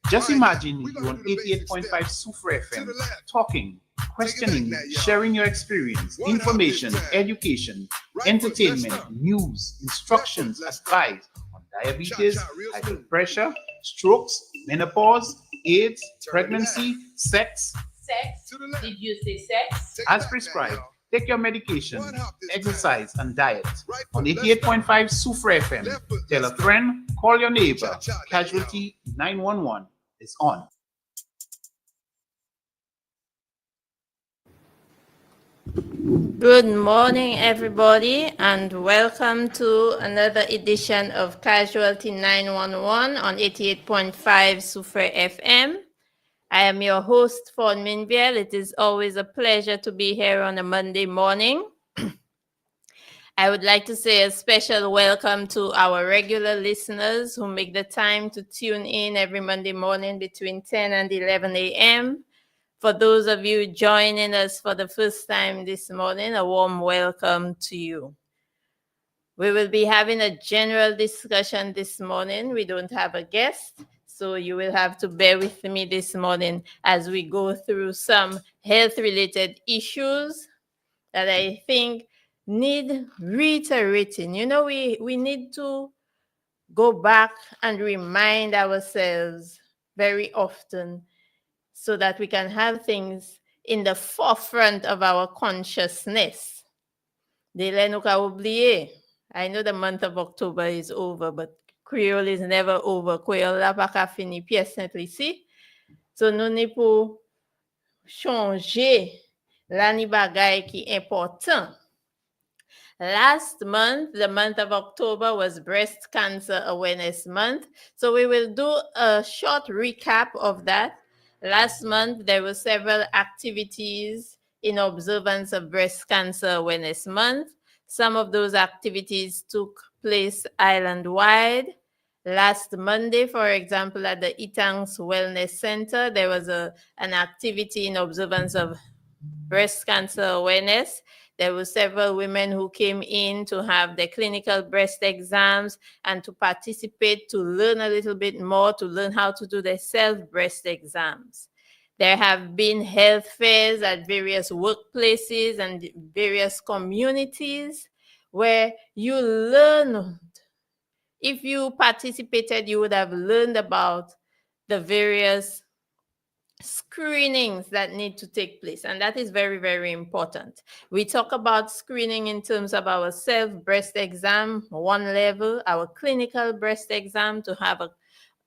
Just imagine you on 88.5 Soufriere FM, talking, questioning, sharing your experience, information, education, entertainment, news, instructions, advice on diabetes, high blood pressure, strokes, menopause, AIDS, pregnancy, sex. Sex? Did you say sex? As prescribed, take your medication, exercise, and diet. On 88.5 Soufriere FM, tell a friend, call your neighbor. Casualty 911 is on. Good morning, everybody, and welcome to another edition of Casualty 911 on 88.5 Soufriere FM. I am your host, Fawn Minviel. It is always a pleasure to be here on a Monday morning. I would like to say a special welcome to our regular listeners who make the time to tune in every Monday morning between 10 and 11 a.m. For those of you joining us for the first time this morning, a warm welcome to you. We will be having a general discussion this morning. We don't have a guest, so you will have to bear with me this morning as we go through some health-related issues that I think need reiterating. You know, we need to go back and remind ourselves very often so that we can have things in the forefront of our consciousness. Dele nou ka oubliye. I know the month of October is over, but Creole is never over. Creole la pa ka fini pièce simple ici. So nou ni pou changer la ni bagay ki important. Last month, the month of October, was Breast Cancer Awareness Month. So we will do a short recap of that. Last month, there were several activities in observance of Breast Cancer Awareness Month. Some of those activities took place island-wide. Last Monday, for example, at the Itangs Wellness Center, there was an activity in observance of breast cancer awareness. There were several women who came in to have their clinical breast exams and to participate, to learn a little bit more, to learn how to do their self-breast exams. There have been health fairs at various workplaces and various communities where you learn. If you participated, you would have learned about the various screenings that need to take place, and that is very, very important. We talk about screening in terms of our self-breast exam, one level, our clinical breast exam, to have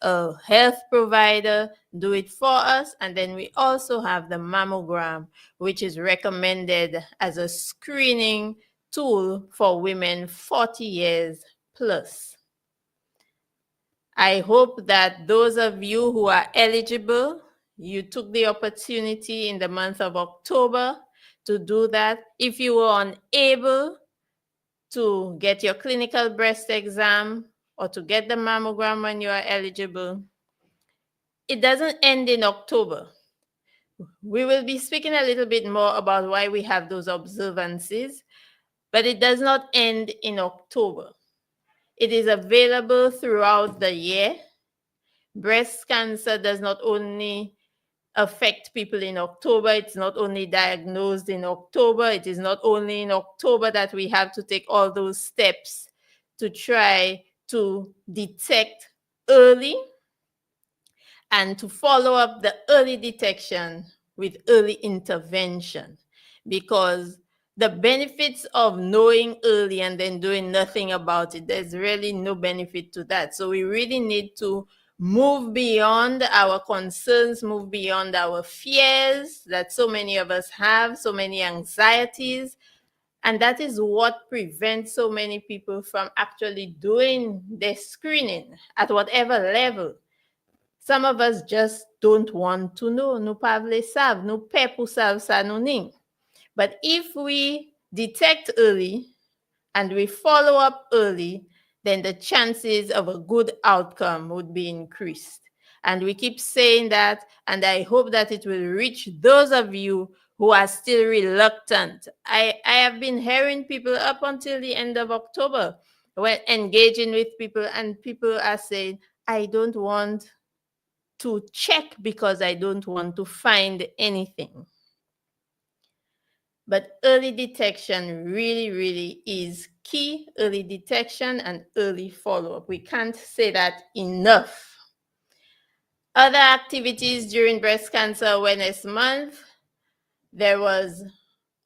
a health provider do it for us, and then we also have the mammogram, which is recommended as a screening tool for women 40 years plus. I hope that those of you who are eligible, you took the opportunity in the month of October to do that. If you were unable to get your clinical breast exam or to get the mammogram when you are eligible, it doesn't end in October. We will be speaking a little bit more about why we have those observances, but it does not end in October. It is available throughout the year. Breast cancer does not only affect people in October. It's not only diagnosed in October. It is not only in October that we have to take all those steps to try to detect early and to follow up the early detection with early intervention, because the benefits of knowing early and then doing nothing about it, there's really no benefit to that. So we really need to move beyond our concerns, move beyond our fears that so many of us have, so many anxieties. And that is what prevents so many people from actually doing their screening at whatever level. Some of us just don't want to know. Nou pa vle sav, nou pe pou sav sa nou ning. But if we detect early and we follow up early, then the chances of a good outcome would be increased. And we keep saying that, and I hope that it will reach those of you who are still reluctant. I have been hearing people up until the end of October when engaging with people, and people are saying, I don't want to check because I don't want to find anything. But early detection really, really is key. Early detection and early follow-up. We can't say that enough. Other activities during Breast Cancer Awareness Month, there was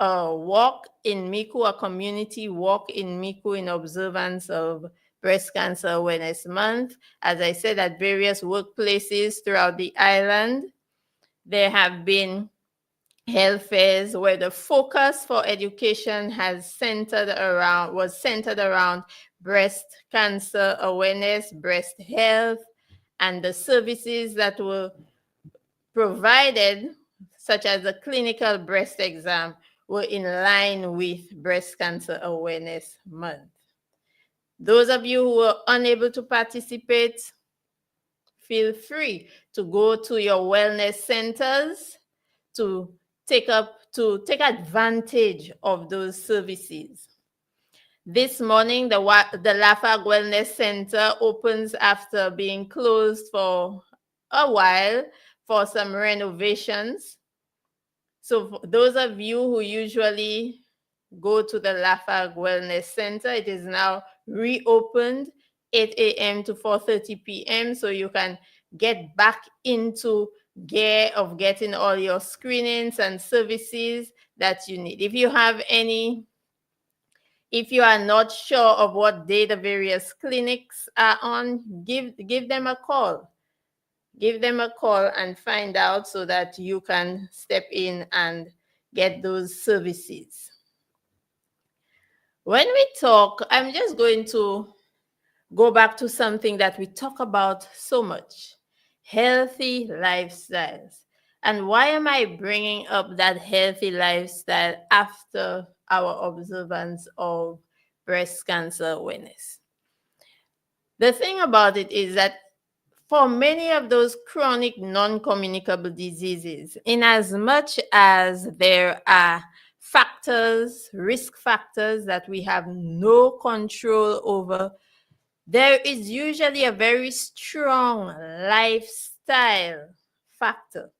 a walk in Miku, a community walk in Miku in observance of Breast Cancer Awareness Month. As I said, at various workplaces throughout the island, there have been health fairs where the focus for education was centered around breast cancer awareness, breast health, and the services that were provided, such as a clinical breast exam, were in line with Breast Cancer Awareness Month. Those of you who were unable to participate, feel free to go to your wellness centers to take advantage of those services. This morning, the Lafag Wellness Center opens after being closed for a while for some renovations. So for those of you who usually go to the Lafag Wellness Center, it is now reopened 8 a.m. to 4:30 p.m. So you can get back into gear of getting all your screenings and services that you need. If you are not sure of what day the various clinics are on, give them a call. Give them a call and find out so that you can step in and get those services. When we talk, I'm just going to go back to something that we talk about so much, healthy lifestyles. And why am I bringing up that healthy lifestyle after our observance of breast cancer awareness? The thing about it is that for many of those chronic non-communicable diseases, in as much as there are risk factors that we have no control over, there is usually a very strong lifestyle factor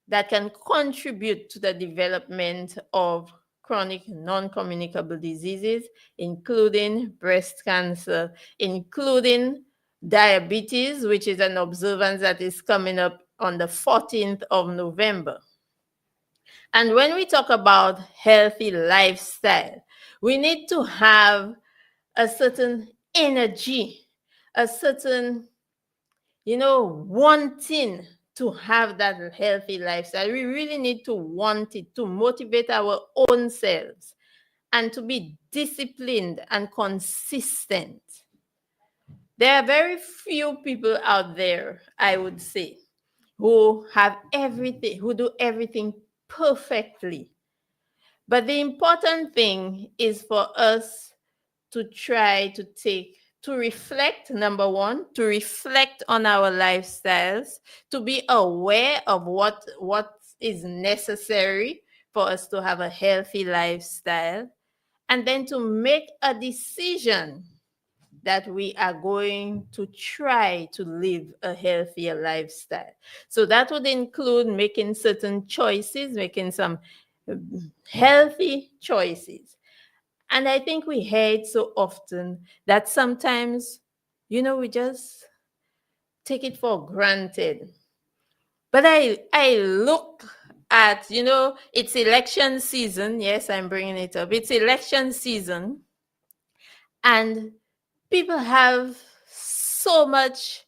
that can contribute to the development of chronic non-communicable diseases, including breast cancer, including diabetes, which is an observance that is coming up on the 14th of November. And when we talk about healthy lifestyle, we need to have a certain energy, a certain, wanting to have that healthy lifestyle. We really need to want it, to motivate our own selves and to be disciplined and consistent. There are very few people out there, I would say, who have everything, who do everything perfectly. But the important thing is for us to try to reflect, number one, to reflect on our lifestyles, to be aware of what is necessary for us to have a healthy lifestyle, and then to make a decision that we are going to try to live a healthier lifestyle. So that would include making certain choices, making some healthy choices. And I think we hear it so often that sometimes, we just take it for granted. But I look at, it's election season. Yes, I'm bringing it up. It's election season. And people have so much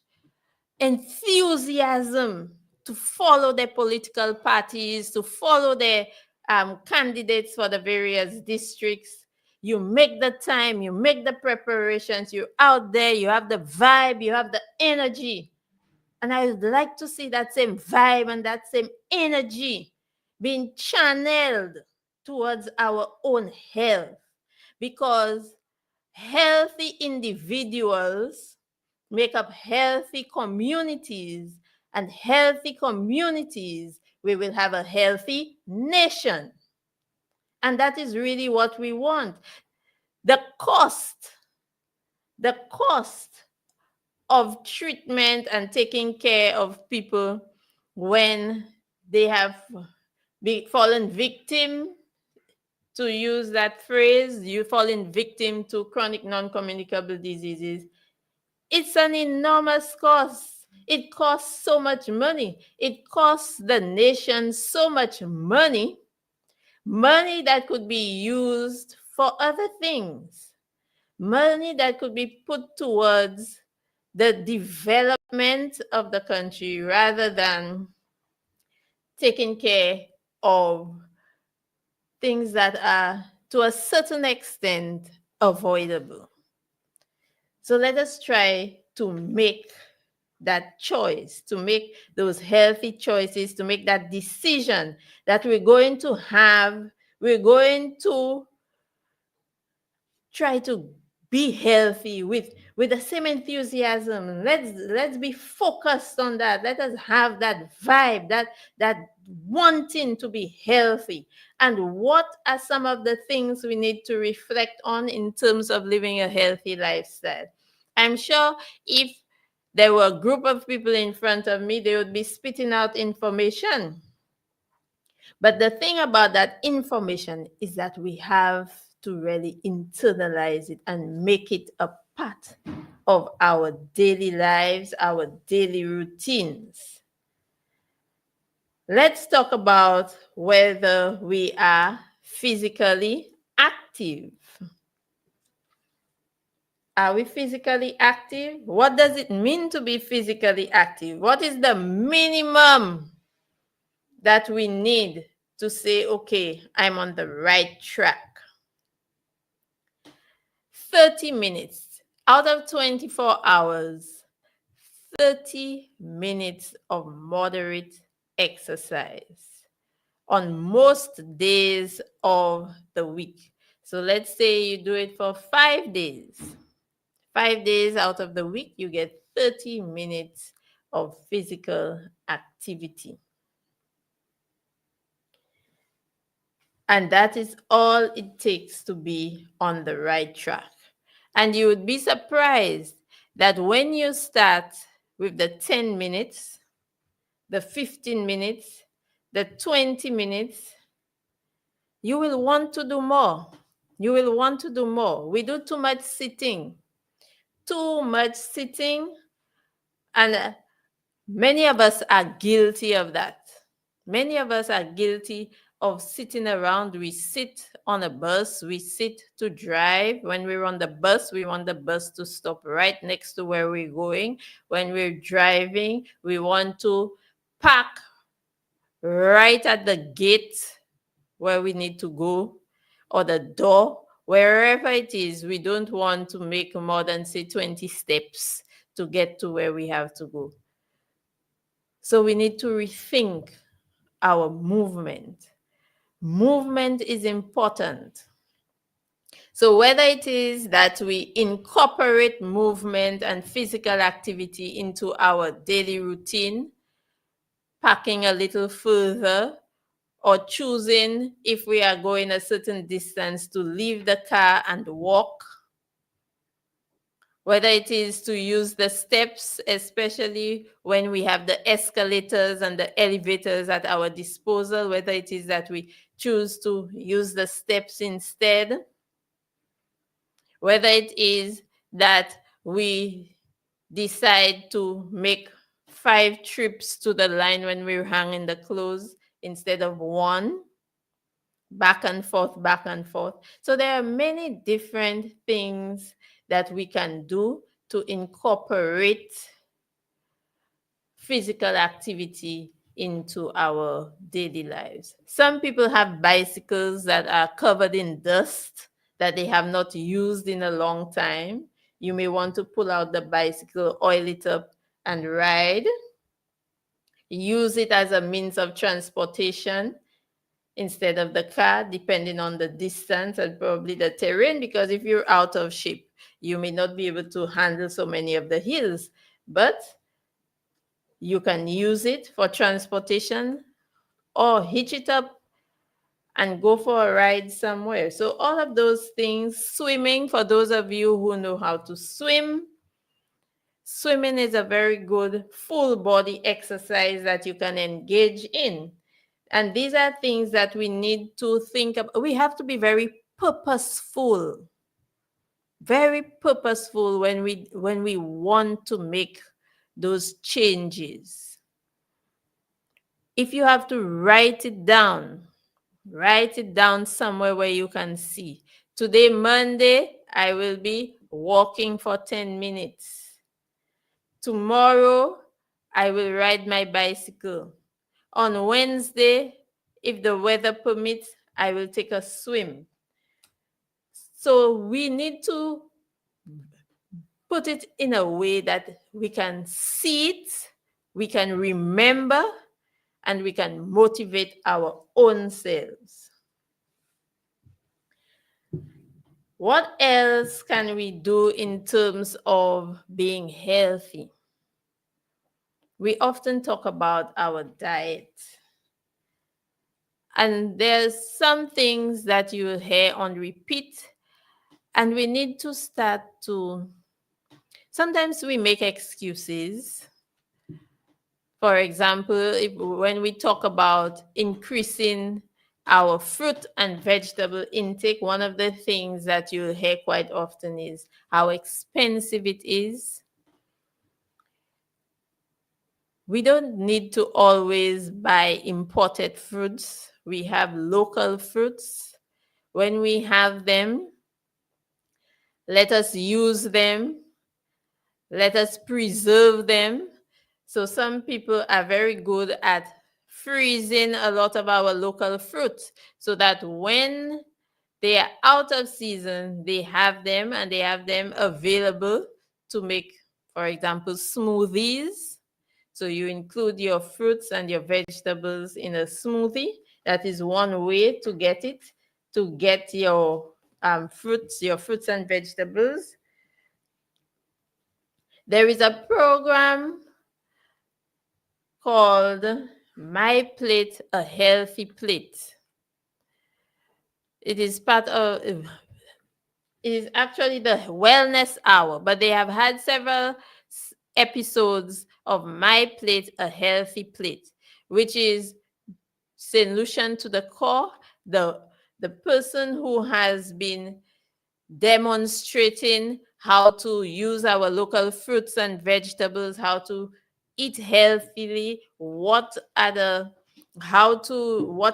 enthusiasm to follow their political parties, to follow their candidates for the various districts. You make the time, you make the preparations, you're out there, you have the vibe, you have the energy. And I would like to see that same vibe and that same energy being channeled towards our own health, because healthy individuals make up healthy communities, and healthy communities, we will have a healthy nation. And that is really what we want. The cost of treatment and taking care of people when they have fallen victim, to use that phrase, you fallen victim to chronic non-communicable diseases. It's an enormous cost. It costs so much money. It costs the nation so much money, money that could be used for other things, money that could be put towards the development of the country rather than taking care of things that are to a certain extent avoidable. So let us try to make that choice, to make those healthy choices, to make that decision that we're going to try to be healthy with the same enthusiasm. Let's be focused on that. Let us have that vibe, that wanting to be healthy. And what are some of the things we need to reflect on in terms of living a healthy lifestyle? I'm sure if there were a group of people in front of me, they would be spitting out information. But the thing about that information is that we have to really internalize it and make it a part of our daily lives, our daily routines. Let's talk about whether we are physically active. Are we physically active? What does it mean to be physically active? What is the minimum that we need to say, okay, I'm on the right track? 30 minutes out of 24 hours, 30 minutes of moderate exercise on most days of the week. So let's say you do it for 5 days. 5 days out of the week, you get 30 minutes of physical activity. And that is all it takes to be on the right track. And you would be surprised that when you start with the 10 minutes, the 15 minutes, the 20 minutes, you will want to do more. You will want to do more. We do too much sitting. And many of us are guilty of that. Many of us are guilty of sitting around. We sit on a bus, we sit to drive. When we're on the bus, we want the bus to stop right next to where we're going. When we're driving, we want to park right at the gate where we need to go, or the door, wherever it is. We don't want to make more than, say, 20 steps to get to where we have to go. So we need to rethink our movement. Movement is important. So whether it is that we incorporate movement and physical activity into our daily routine, packing a little further, or choosing, if we are going a certain distance, to leave the car and walk, whether it is to use the steps, especially when we have the escalators and the elevators at our disposal, whether it is that we choose to use the steps instead, whether it is that we decide to make 5 trips to the line when we're hanging the clothes instead of 1, back and forth, back and forth. So there are many different things that we can do to incorporate physical activity into our daily lives. Some people have bicycles that are covered in dust that they have not used in a long time. You may want to pull out the bicycle, oil it up, and ride. Use it as a means of transportation instead of the car, depending on the distance and probably the terrain, because if you're out of shape, you may not be able to handle so many of the hills, but you can use it for transportation or hitch it up and go for a ride somewhere. So all of those things, swimming, for those of you who know how to swim, Swimming is a very good full body exercise that you can engage in. And these are things that we need to think about. We have to be very purposeful when we want to make those changes. If you have to write it down somewhere where you can see. Today, Monday, I will be walking for 10 minutes. Tomorrow, I will ride my bicycle. On Wednesday, if the weather permits, I will take a swim. So we need to put it in a way that we can see it, we can remember, and we can motivate our own selves. What else can we do in terms of being healthy? We often talk about our diet. And there's some things that you will hear on repeat, and we need to start to, sometimes we make excuses. For example, when we talk about increasing our fruit and vegetable intake, one of the things that you'll hear quite often is how expensive it is. We don't need to always buy imported fruits. We have local fruits. When we have them, let us use them. Let us preserve them. So some people are very good at freezing a lot of our local fruits so that when they are out of season, they have them and they have them available to make, for example, smoothies. So you include your fruits and your vegetables in a smoothie. That is one way to get it, to get your fruits and vegetables. There is a program called My Plate, a Healthy Plate. It is actually the Wellness Hour, but they have had several episodes of My Plate, a Healthy Plate, which is St. Lucian to the core. The person who has been demonstrating how to use our local fruits and vegetables, how to eat healthily, what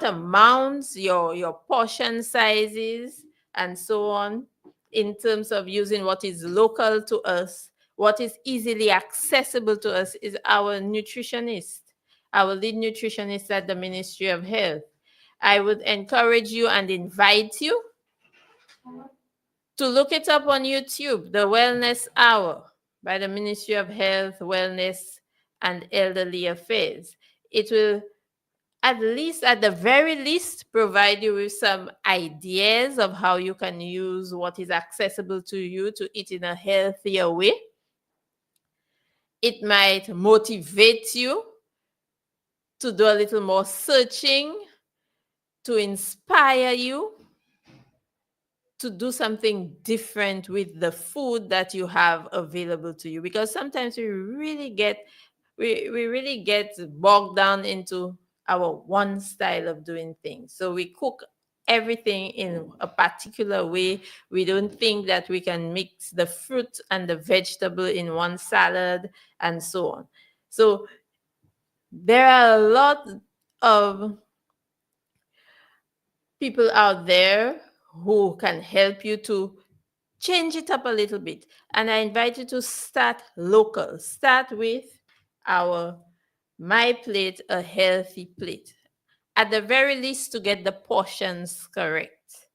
amounts, your portion sizes, and so on, in terms of using what is local to us, what is easily accessible to us, is our nutritionist, our lead nutritionist at the Ministry of Health. I would encourage you and invite you to look it up on YouTube, the Wellness Hour by the Ministry of Health, Wellness, and Elderly Affairs. It will, at the very least, provide you with some ideas of how you can use what is accessible to you to eat in a healthier way. It might motivate you to do a little more searching, to inspire you to do something different with the food that you have available to you, because sometimes we really get bogged down into our one style of doing things. So we cook everything in a particular way. We don't think that we can mix the fruit and the vegetable in one salad and so on. So there are a lot of people out there who can help you to change it up a little bit. And I invite you to start local. Start with our My Plate, a Healthy Plate. At the very least, to get the portions correct.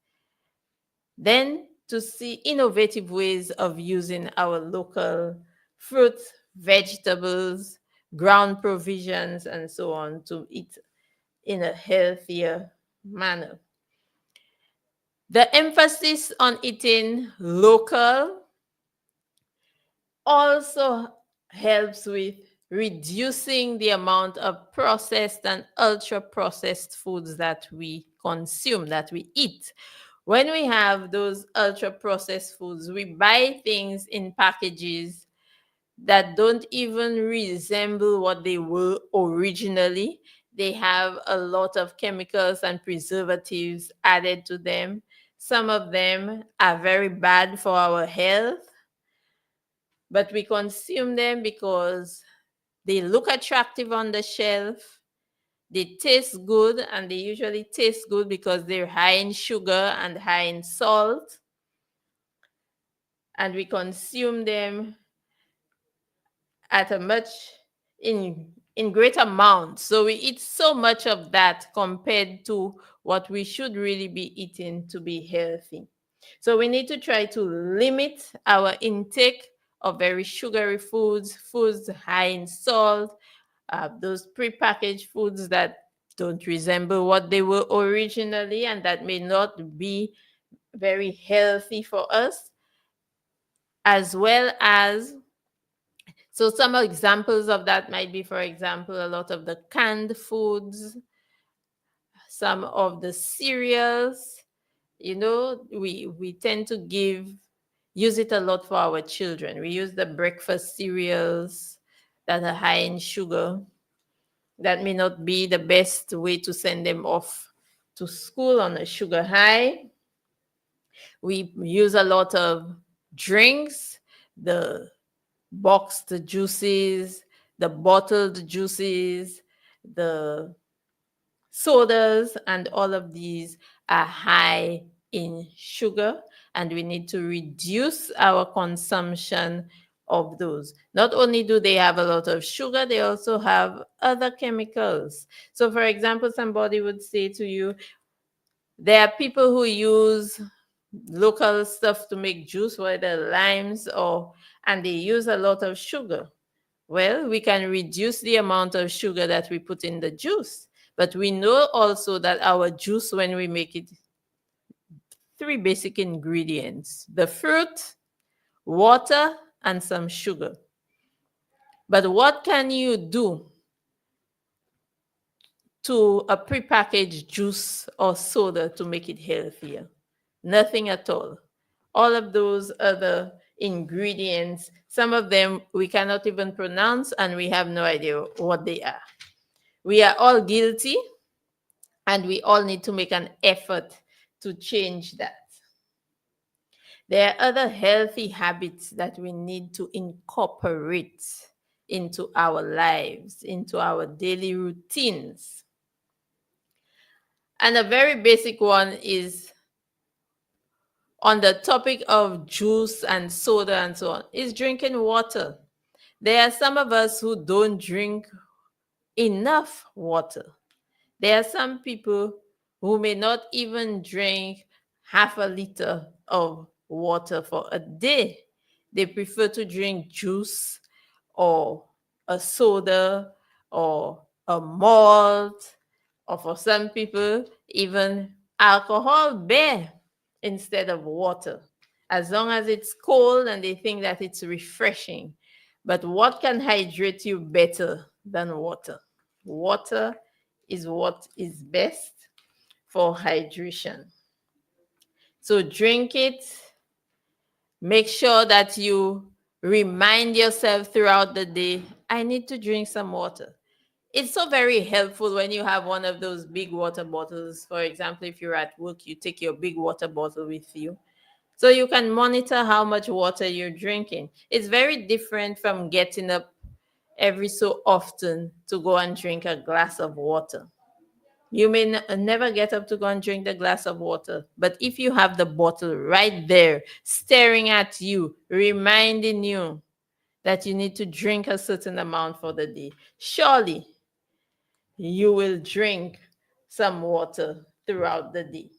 Then to see innovative ways of using our local fruits, vegetables, ground provisions, and so on to eat in a healthier manner. The emphasis on eating local also helps with reducing the amount of processed and ultra-processed foods that we consume, that we eat. When we have those ultra-processed foods, we buy things in packages that don't even resemble what they were originally. They have a lot of chemicals and preservatives added to them. Some of them are very bad for our health, but we consume them because they look attractive on the shelf. They taste good, and they usually taste good because they're high in sugar and high in salt. And we consume them at a much in great amounts. So we eat so much of that compared to what we should really be eating to be healthy. So we need to try to limit our intake of very sugary foods, foods high in salt, those prepackaged foods that don't resemble what they were originally and that may not be very healthy for us, as well as so some examples of that might be, for example, a lot of the canned foods, some of the cereals. We tend to use it a lot for our children. We use the breakfast cereals that are high in sugar. That may not be the best way to send them off to school on a sugar high. We use a lot of drinks, the boxed juices, the bottled juices, the sodas, and all of these are high in sugar, and we need to reduce our consumption of those. Not only do they have a lot of sugar, they also have other chemicals. So, for example, somebody would say to you, there are people who use local stuff to make juice, whether limes and they use a lot of sugar. Well, we can reduce the amount of sugar that we put in the juice. But we know also that our juice, when we make it, three basic ingredients: the fruit, water, and some sugar. But what can you do to a prepackaged juice or soda to make it healthier? Nothing at all. All of those other ingredients, some of them we cannot even pronounce, and we have no idea what they are. We are all guilty, and we all need to make an effort to change that. There are other healthy habits that we need to incorporate into our lives, into our daily routines. And a very basic one is on the topic of juice and soda and so on, is drinking water. There are some of us who don't drink enough water. There are some people who may not even drink half a liter of water for a day. They prefer to drink juice or a soda or a malt, or for some people, even alcohol beer instead of water, as long as it's cold and they think that it's refreshing. But what can hydrate you better than water? Water is what is best for hydration. So drink it. Make sure that you remind yourself throughout the day, I need to drink some water. It's so very helpful when you have one of those big water bottles. For example, if you're at work, you take your big water bottle with you, so you can monitor how much water you're drinking. It's very different from getting up every so often to go and drink a glass of water. You may never get up to go and drink the glass of water, but if you have the bottle right there, staring at you, reminding you that you need to drink a certain amount for the day, surely you will drink some water throughout the day.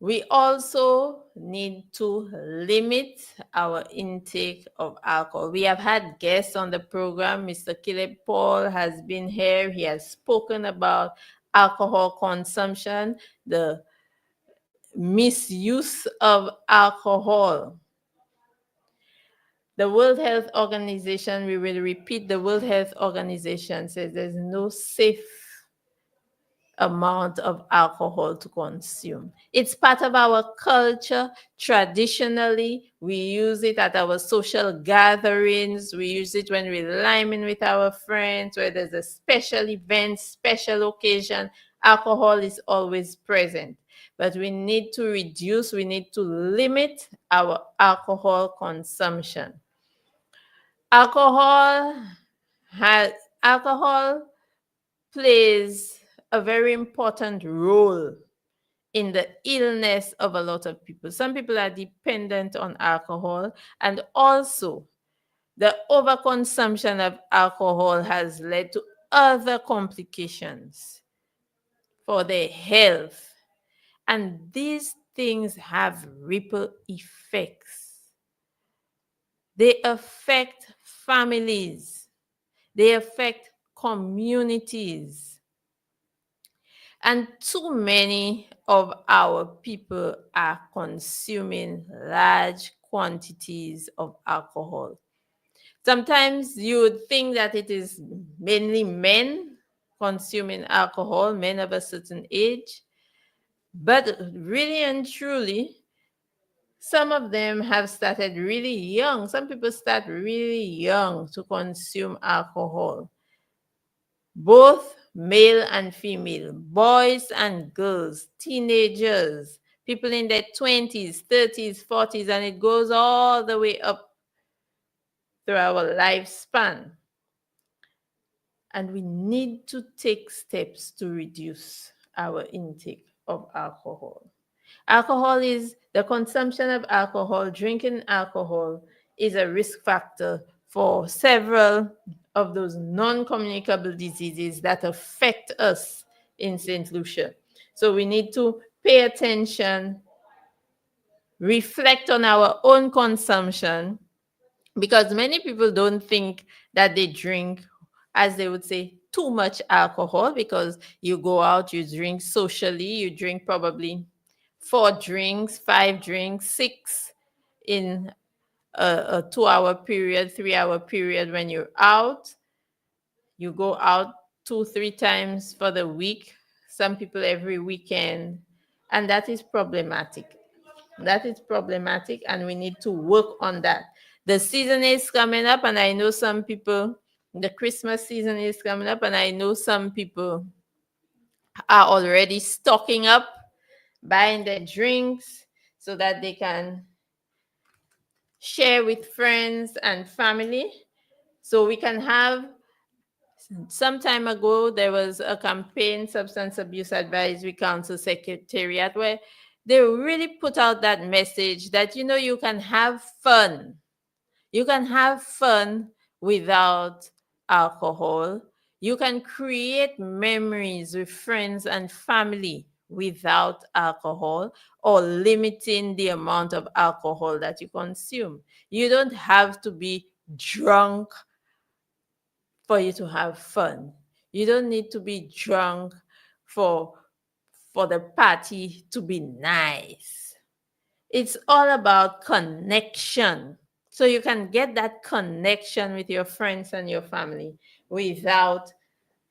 We also need to limit our intake of alcohol. We have had guests on the program. Mr. Caleb Paul has been here. He has spoken about alcohol consumption, the misuse of alcohol. The World Health Organization, we will repeat, the World Health Organization says there's no safe amount of alcohol to consume. It's part of our culture. Traditionally, we use it at our social gatherings. We use it when we're liming with our friends, where there's a special event, special occasion. Alcohol is always present. But we need to reduce, we need to limit our alcohol consumption. Alcohol has alcohol plays a very important role in the illness of a lot of people. Some people are dependent on alcohol, and also the overconsumption of alcohol has led to other complications for their health. And these things have ripple effects. They affect families. They affect communities. And too many of our people are consuming large quantities of alcohol. Sometimes you would think that it is mainly men consuming alcohol, men of a certain age. But really and truly, some of them have started really young. Some people start really young to consume alcohol. Both male and female, boys and girls, teenagers, people in their 20s, 30s, 40s, and it goes all the way up through our lifespan. And we need to take steps to reduce our intake of alcohol. The consumption of alcohol, drinking alcohol is a risk factor for several of those non-communicable diseases that affect us in St. Lucia. So we need to pay attention, reflect on our own consumption, because many people don't think that they drink, as they would say, too much alcohol, because you go out, you drink socially, you drink probably 4 drinks, 5 drinks, 6 in a 2-hour period, 3-hour period when you're out. You go out 2-3 times for the week, some people every weekend, and that is problematic. That is problematic, and we need to work on that. The season is coming up, and I know some people, the Christmas season is coming up, and I know some people are already stocking up, buying their drinks so that they can share with friends and family. So we can have, some time ago, there was a campaign, Substance Abuse Advisory Council Secretariat, where they really put out that message that, you can have fun. You can have fun without alcohol. You can create memories with friends and family without alcohol, or limiting the amount of alcohol that you consume. You don't have to be drunk for you to have fun. You don't need to be drunk for the party to be nice. It's all about connection. So you can get that connection with your friends and your family without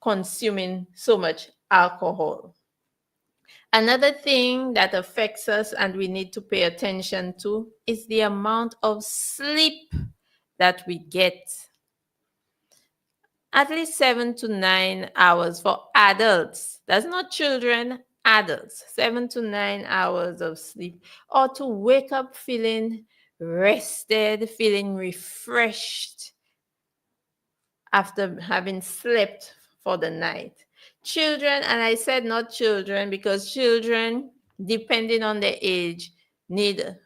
consuming so much alcohol. Another thing that affects us and we need to pay attention to is the amount of sleep that we get. At least 7 to 9 hours for adults. That's not children, adults. 7 to 9 hours of sleep. Or to wake up feeling rested, feeling refreshed after having slept for the night. Children, and I said not children because children, depending on their age, need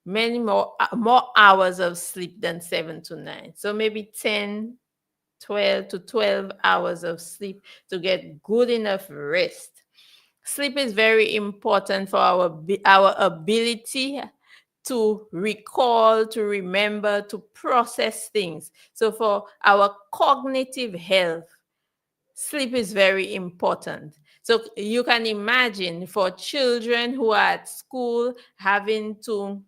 many more hours of sleep than 7 to 9. So maybe 12 to 12 hours of sleep to get good enough rest. Sleep is very important for our ability to recall, to remember, to process things. So for our cognitive health, sleep is very important. So you can imagine for children who are at school having to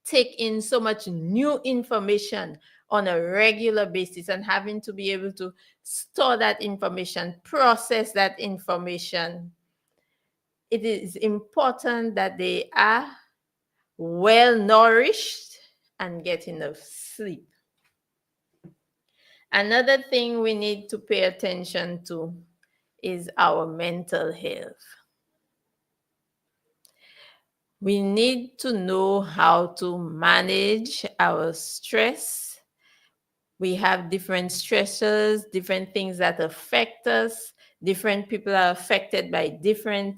take in so much new information on a regular basis and having to be able to store that information, process that information, it is important that they are well nourished and get enough sleep. Another thing we need to pay attention to is our mental health. We need to know how to manage our stress. We have different stressors, different things that affect us. Different people are affected by different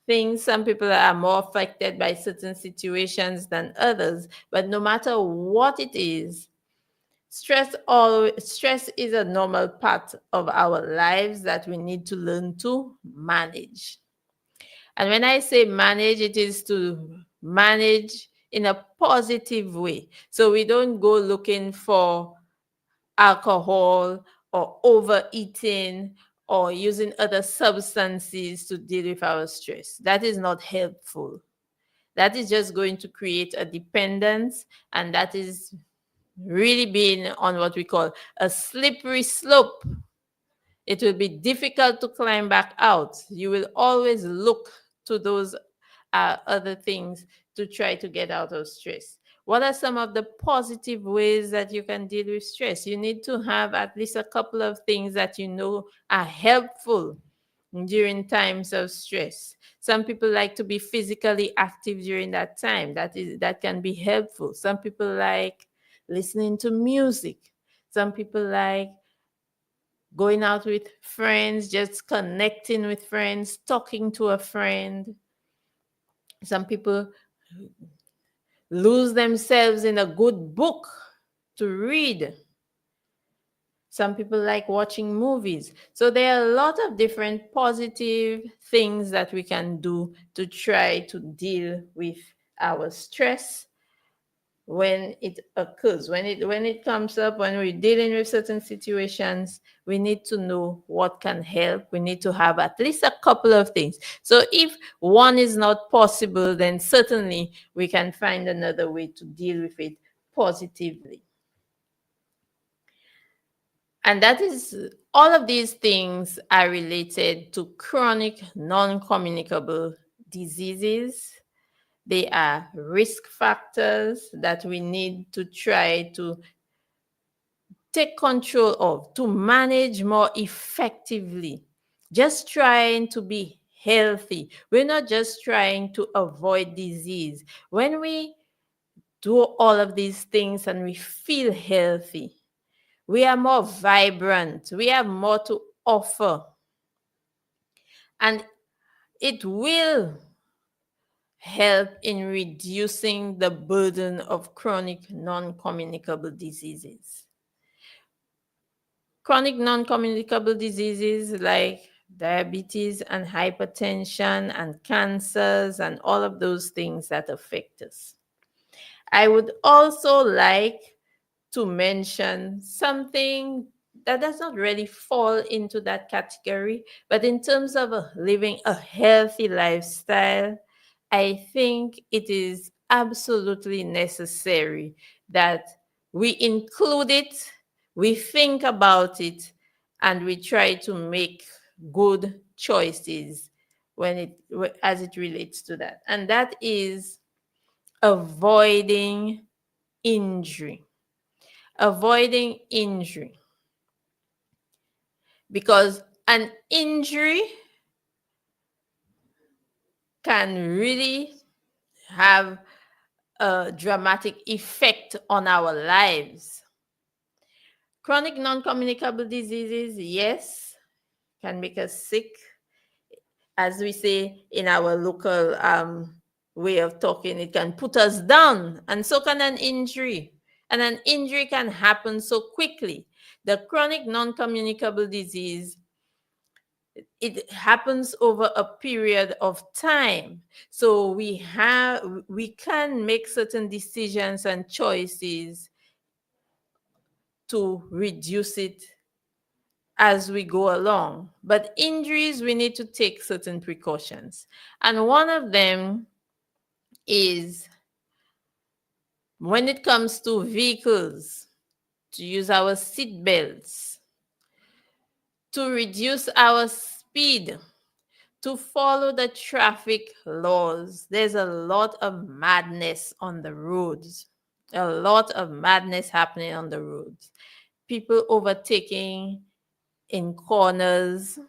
things. Some people are more affected by certain situations than others. But no matter what it is, stress is a normal part of our lives that we need to learn to manage. And when I say manage, it is to manage in a positive way. So we don't go looking for alcohol or overeating or using other substances to deal with our stress. That is not helpful. That is just going to create a dependence, and that is really being on what we call a slippery slope. It will be difficult to climb back out. You will always look to those other things to try to get out of stress. What are some of the positive ways that you can deal with stress? You need to have at least a couple of things that you know are helpful during times of stress. Some people like to be physically active during that time. That can be helpful. Some people like listening to music. Some people like going out with friends, just connecting with friends, talking to a friend. Some people lose themselves in a good book to read. Some people like watching movies. So there are a lot of different positive things that we can do to try to deal with our stress when it occurs. When it comes up, when we're dealing with certain situations, we need to know what can help. We need to have at least a couple of things. So if one is not possible, then certainly we can find another way to deal with it positively. And that is, all of these things are related to chronic non-communicable diseases. They are risk factors that we need to try to take control of, to manage more effectively. Just trying to be healthy. We're not just trying to avoid disease. When we do all of these things and we feel healthy, we are more vibrant. We have more to offer. And it will help in reducing the burden of chronic non-communicable diseases. Chronic non-communicable diseases like diabetes and hypertension and cancers and all of those things that affect us. I would also like to mention something that does not really fall into that category, but in terms of living a healthy lifestyle, I think it is absolutely necessary that we include it, we think about it, and we try to make good choices as it relates to that. And that is avoiding injury. Avoiding injury. Because an injury can really have a dramatic effect on our lives. Chronic non-communicable diseases, yes, can make us sick. As we say in our local way of talking, it can put us down, and so can an injury. And an injury can happen so quickly. The chronic non-communicable disease, it happens over a period of time. So we can make certain decisions and choices to reduce it as we go along. But injuries, we need to take certain precautions. And one of them is when it comes to vehicles. to use our seat belts, to reduce our speed, to follow the traffic laws. There's a lot of madness on the roads, a lot of madness happening on the roads. People overtaking in corners,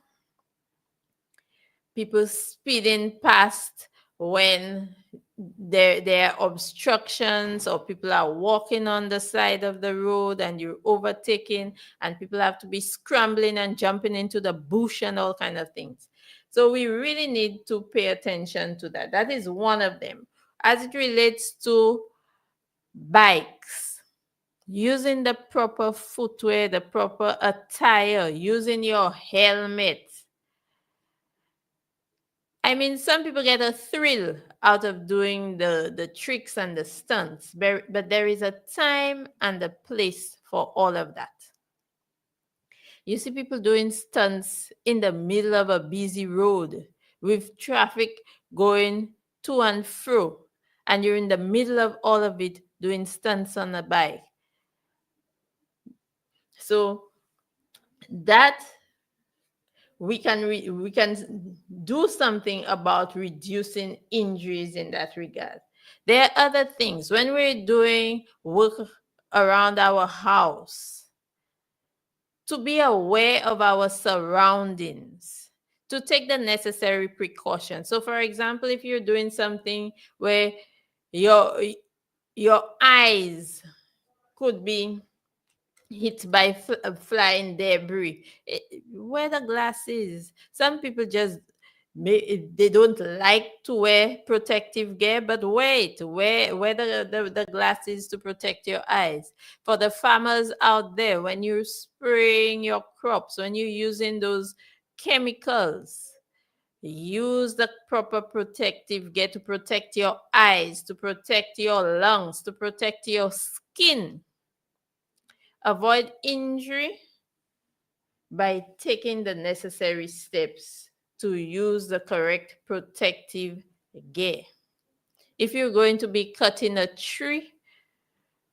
people speeding past when there are obstructions, or people are walking on the side of the road and you're overtaking, and people have to be scrambling and jumping into the bush and all kind of things. So we really need to pay attention to that. That is one of them. As it relates to bikes, using the proper footwear, the proper attire, using your helmet. I mean, some people get a thrill out of doing the tricks and the stunts, but there is a time and a place for all of that. You see people doing stunts in the middle of a busy road with traffic going to and fro, and you're in the middle of all of it doing stunts on a bike. So that we can do something about reducing injuries in that regard. There are other things. When we're doing work around our house, to be aware of our surroundings, to take the necessary precautions. So for example, if you're doing something where your eyes could be hit by flying debris, wear the glasses. Some people just they don't like to wear protective gear, but wear the glasses to protect your eyes. For the farmers out there, when you're spraying your crops, when you're using those chemicals, use the proper protective gear to protect your eyes, to protect your lungs, to protect your skin. Avoid injury by taking the necessary steps to use the correct protective gear. If you're going to be cutting a tree,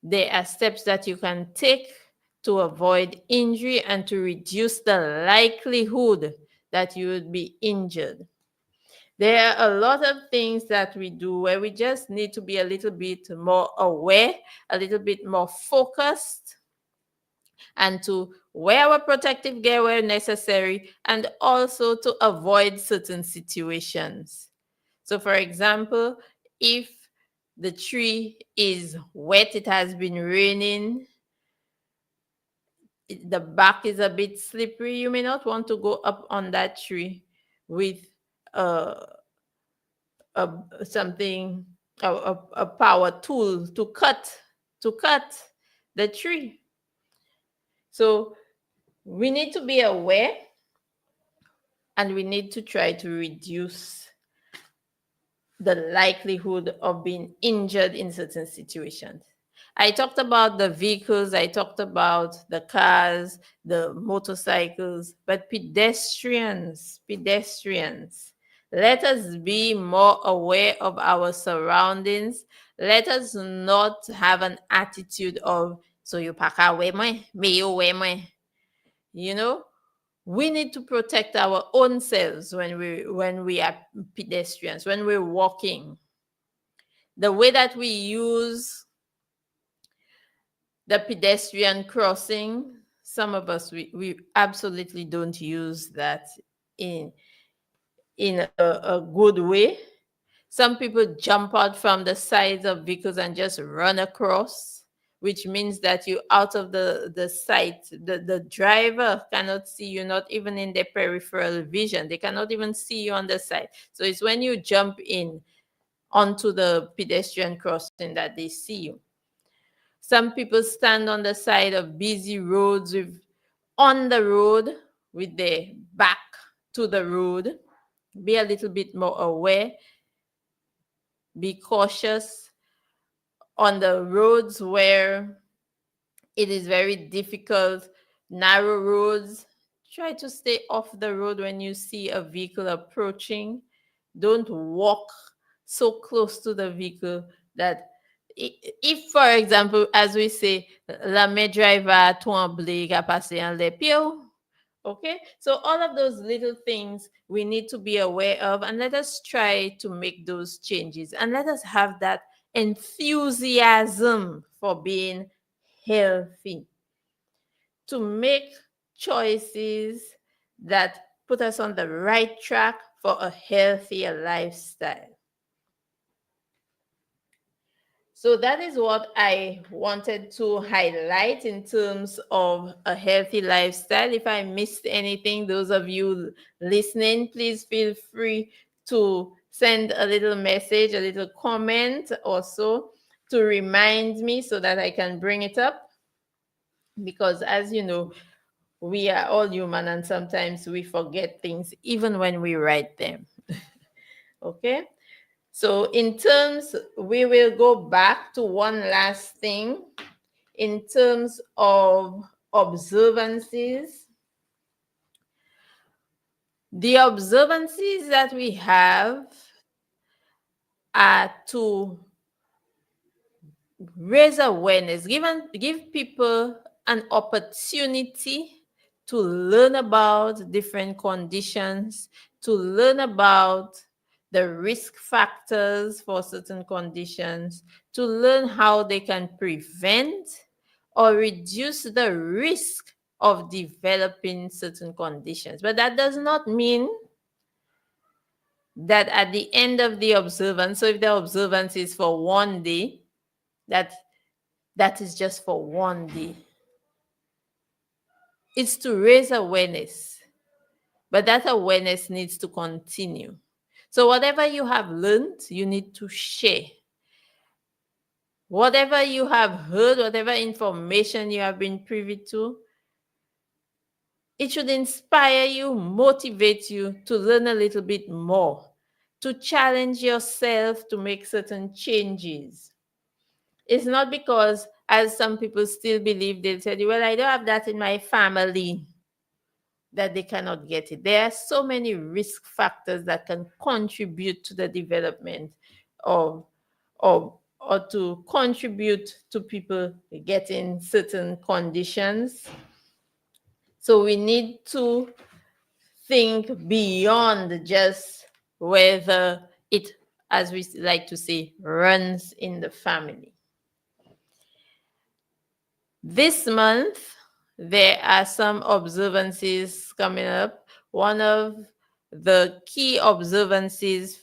there are steps that you can take to avoid injury and to reduce the likelihood that you would be injured. There are a lot of things that we do where we just need to be a little bit more aware, a little bit more focused, and to wear our protective gear where necessary, and also to avoid certain situations. So for example, if the tree is wet, it has been raining, the bark is a bit slippery, you may not want to go up on that tree with something, a power tool to cut the tree. So we need to be aware, and we need to try to reduce the likelihood of being injured in certain situations. I talked about the vehicles, I talked about the cars, the motorcycles, but pedestrians, let us be more aware of our surroundings. Let us not have an attitude of, so you pack away me you way me. You know, we need to protect our own selves when we are pedestrians, when we're walking. The way that we use the pedestrian crossing, some of us, we absolutely don't use that in a good way. Some people jump out from the sides of vehicles and just run across, which means that you're out of the sight. The driver cannot see you, not even in their peripheral vision. They cannot even see you on the side. So it's when you jump in onto the pedestrian crossing that they see you. Some people stand on the side of busy roads on the road with their back to the road. Be a little bit more aware. Be cautious on the roads where it is very difficult, narrow roads. Try to stay off the road when you see a vehicle approaching. Don't walk so close to the vehicle that If, for example, as we say, la main driver tremble a passé en les pieds. Okay, so all of those little things we need to be aware of, and let us try to make those changes, and let us have that enthusiasm for being healthy, to make choices that put us on the right track for a healthier lifestyle. So that is what I wanted to highlight in terms of a healthy lifestyle. If I missed anything, those of you listening, please feel free to send a little message, a little comment also to remind me so that I can bring it up. Because as you know, we are all human and sometimes we forget things even when we write them. Okay? So in terms, we will go back to one last thing in terms of observances. The observances that we have are to raise awareness, give people an opportunity to learn about different conditions, to learn about the risk factors for certain conditions, to learn how they can prevent or reduce the risk of developing certain conditions. But that does not mean that at the end of the observance, so if the observance is for one day, that is just for one day. It's to raise awareness, but that awareness needs to continue. So whatever you have learned, you need to share. Whatever you have heard, whatever information you have been privy to, it should inspire you, motivate you to learn a little bit more, to challenge yourself to make certain changes. It's not because, as some people still believe, they'll tell you, well, I don't have that in my family, that they cannot get it. There are so many risk factors that can contribute to the development of or to contribute to people getting certain conditions. So we need to think beyond just whether it, as we like to say, runs in the family. This month, there are some observances coming up. One of the key observances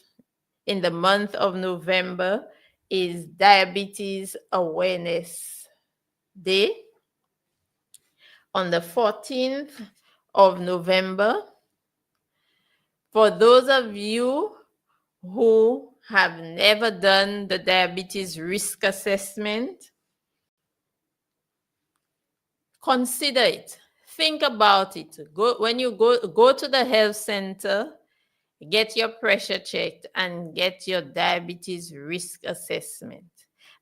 in the month of November is Diabetes Awareness Day. On the 14th of November, for those of you who have never done the diabetes risk assessment, consider it. Think about it. When you go to the health center, get your pressure checked and get your diabetes risk assessment.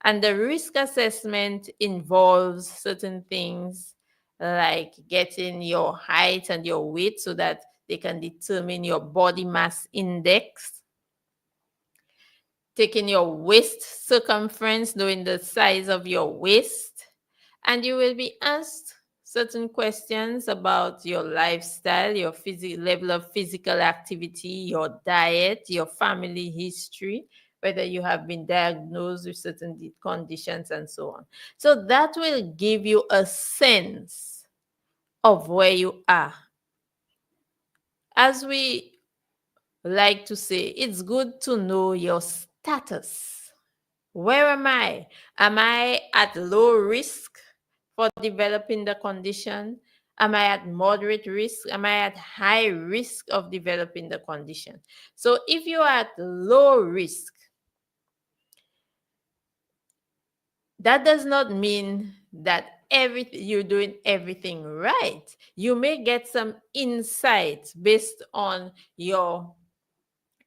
And the risk assessment involves certain things like getting your height and your weight so that they can determine your body mass index, taking your waist circumference, knowing the size of your waist, and you will be asked certain questions about your lifestyle, your level of physical activity, your diet, your family history, whether you have been diagnosed with certain conditions and so on. So that will give you a sense of where you are. As we like to say, it's good to know your status. Where am I? Am I at low risk for developing the condition? Am I at moderate risk? Am I at high risk of developing the condition? So if you are at low risk, that does not mean that you're doing everything right. You may get some insights based on your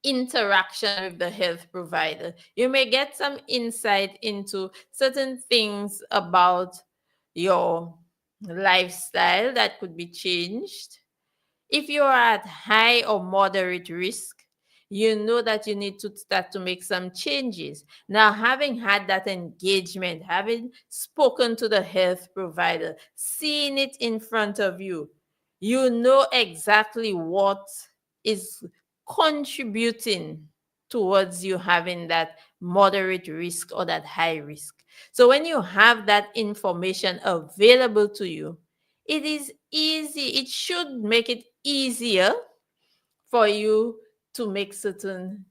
interaction with the health provider. You may get some insight into certain things about your lifestyle that could be changed. If you are at high or moderate risk, you know that you need to start to make some changes. Now, having had that engagement, having spoken to the health provider, seeing it in front of you, you know exactly what is contributing towards you having that moderate risk or that high risk. So when you have that information available to you, it is easy. It should make it easier for you to make certain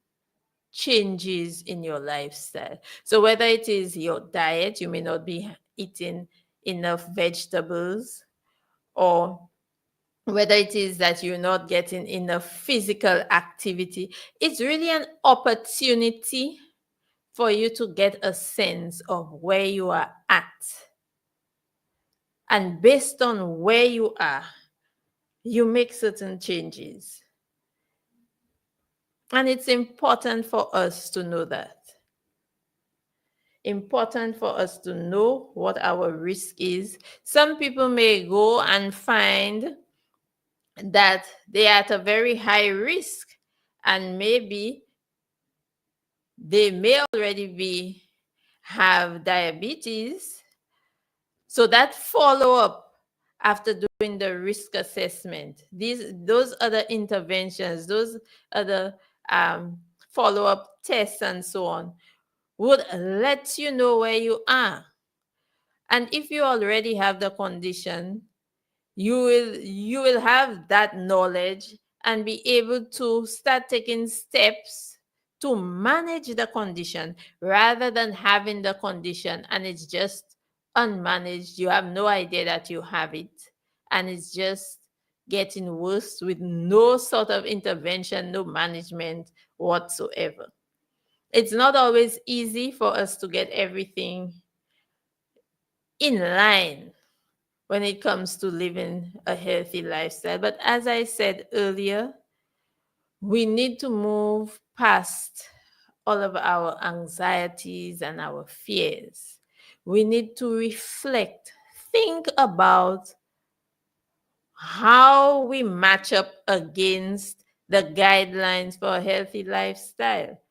changes in your lifestyle. So whether it is your diet, you may not be eating enough vegetables, or whether it is that you're not getting enough physical activity, it's really an opportunity for you to get a sense of where you are at. And based on where you are, you make certain changes. And it's important for us to know that. Important for us to know what our risk is. Some people may go and find that they are at a very high risk, and maybe they may already have diabetes. So that follow-up after doing the risk assessment, those other interventions, those other follow-up tests and so on, would let you know where you are. And if you already have the condition, you will have that knowledge and be able to start taking steps to manage the condition, rather than having the condition and it's just unmanaged. You have no idea that you have it, and it's just getting worse with no sort of intervention, no management whatsoever. It's not always easy for us to get everything in line when it comes to living a healthy lifestyle. But as I said earlier, we need to move past all of our anxieties and our fears. We need to reflect, think about how we match up against the guidelines for a healthy lifestyle.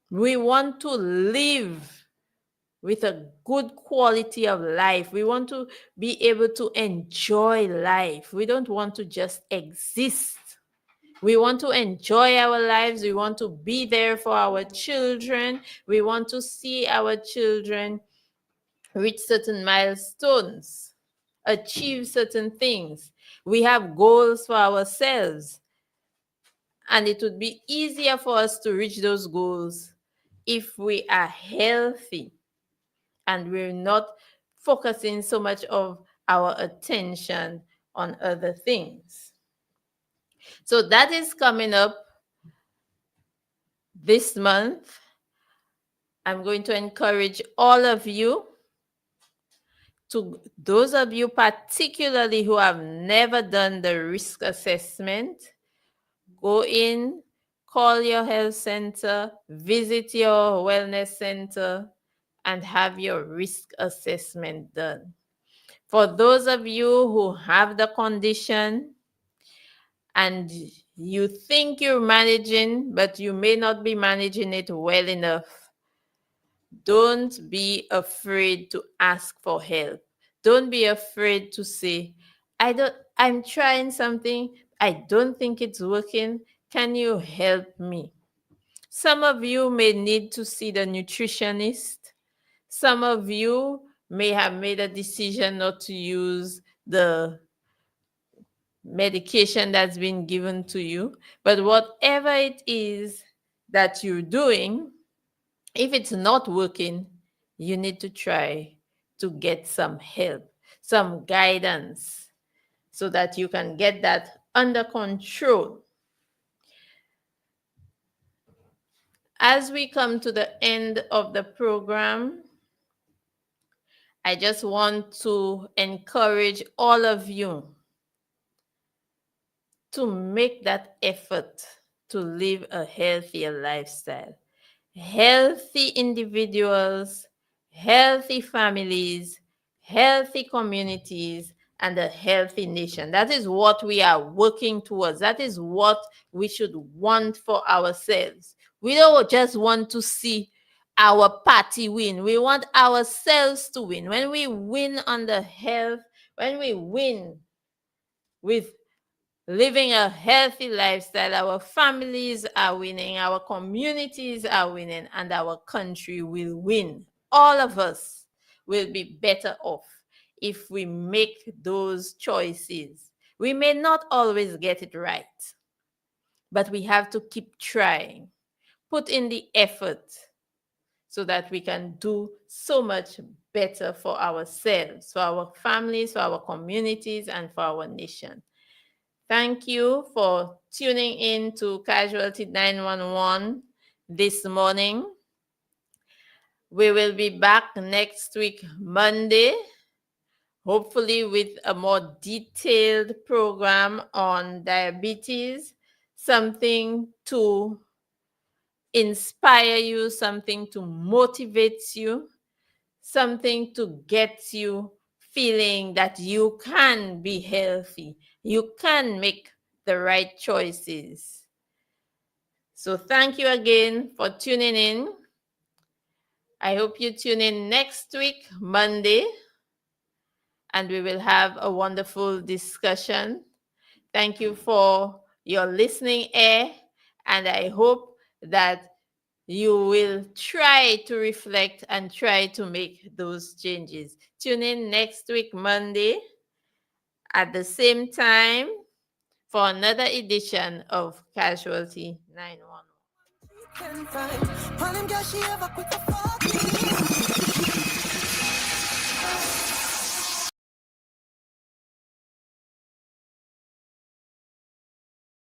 We want to live with a good quality of life. We want to be able to enjoy life. We don't want to just exist. We want to enjoy our lives. We want to be there for our children. We want to see our children reach certain milestones, achieve certain things. We have goals for ourselves. And it would be easier for us to reach those goals if we are healthy and we're not focusing so much of our attention on other things. So that is coming up this month. I'm going to encourage all of you, to those of you particularly who have never done the risk assessment, go in, call your health center, visit your wellness center, and have your risk assessment done. For those of you who have the condition and you think you're managing, but you may not be managing it well enough, don't be afraid to ask for help. Don't be afraid to say, I'm trying something. I don't think it's working. Can you help me? Some of you may need to see the nutritionist. Some of you may have made a decision not to use the medication that's been given to you. But whatever it is that you're doing, if it's not working, you need to try to get some help, some guidance, so that you can get that under control. As we come to the end of the program, I just want to encourage all of you to make that effort to live a healthier lifestyle. Healthy individuals, healthy families, healthy communities and a healthy nation. That is what we are working towards. That is what we should want for ourselves. We don't just want to see our party win. We want ourselves to win. When we win on the health, when we win with living a healthy lifestyle, our families are winning, our communities are winning, and our country will win. All of us will be better off if we make those choices. We may not always get it right, but we have to keep trying, put in the effort so that we can do so much better for ourselves, for our families, for our communities, and for our nation. Thank you for tuning in to Casualty 911 this morning. We will be back next week, Monday, hopefully with a more detailed program on diabetes, something to inspire you, something to motivate you, something to get you feeling that you can be healthy, you can make the right choices. So thank you again for tuning in. I hope you tune in next week, Monday, and we will have a wonderful discussion. Thank you for your listening ear, and I hope that you will try to reflect and try to make those changes. Tune in next week, Monday, at the same time for another edition of Casualty 911.